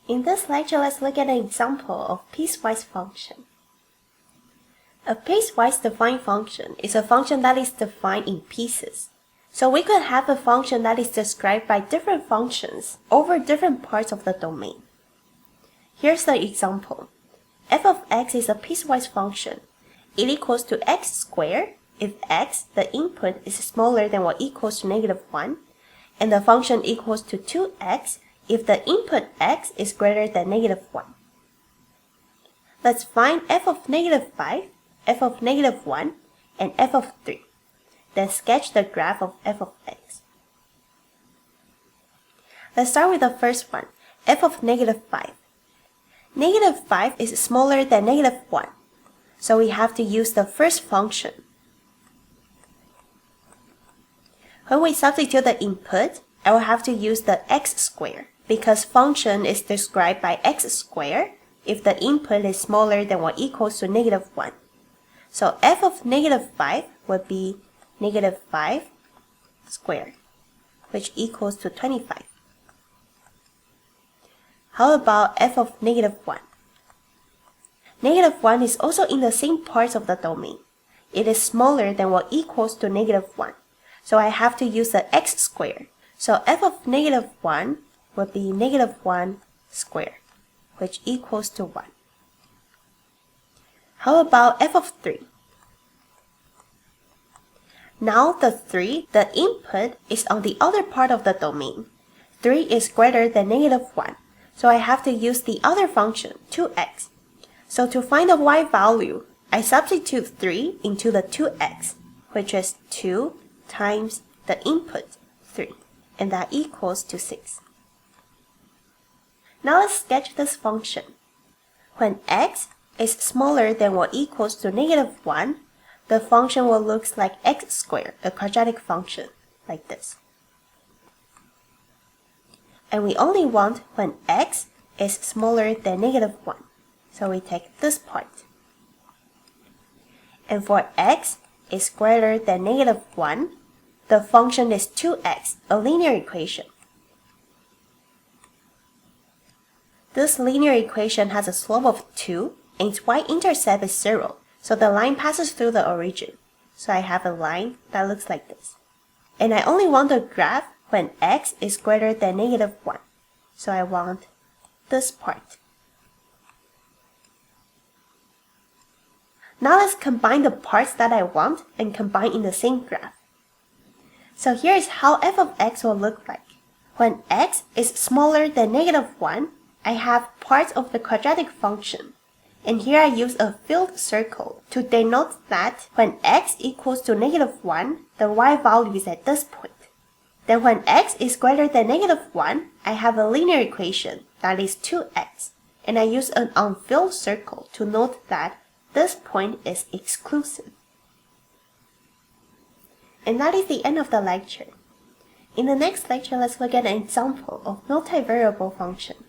In this lecture, let's look at an example of piecewise function. A piecewise defined function is a function that is defined in pieces. So we could have a function that is described by different functions over different parts of the domain. Here's the example. F of x is a piecewise function. It equals to x squared if x, the input, is smaller than or equals to -1, and the function equals to 2x if the input x is greater than -1. Let's find f of -5, f of -1, and f of 3. Then sketch the graph of f of x. Let's start with the first one, f of -5. -5 is smaller than -1, so we have to use the first function. When we substitute the input, I will have to use the x squared, because function is described by x squared if the input is smaller than or equals to -1. So f of -5 would be -5 squared, which equals to 25. How about f of -1? -1 is also in the same parts of the domain. It is smaller than or equals to -1. So I have to use the x squared. So f of -1 would be -1 squared, which equals to 1. How about f of 3? Now the 3, the input, is on the other part of the domain. 3 is greater than -1, so I have to use the other function, 2x. So to find the y value, I substitute 3 into the 2x, which is 2 times the input, 3, and that equals to 6. Now let's sketch this function. When x is smaller than or equals to -1, the function will look like x squared, a quadratic function, like this. And we only want when x is smaller than -1, so we take this part. And for x is greater than -1, the function is 2x, a linear equation. This linear equation has a slope of 2, and its y-intercept is 0, so the line passes through the origin. So I have a line that looks like this. And I only want the graph when x is greater than -1, so I want this part. Now let's combine the parts that I want and combine in the same graph. So here is how f of x will look like. When x is smaller than -1, I have parts of the quadratic function. And here I use a filled circle to denote that when x equals to -1, the y value is at this point. Then when x is greater than -1, I have a linear equation that is 2x. And I use an unfilled circle to note that this point is exclusive. And that is the end of the lecture. In the next lecture, let's look at an example of multivariable function.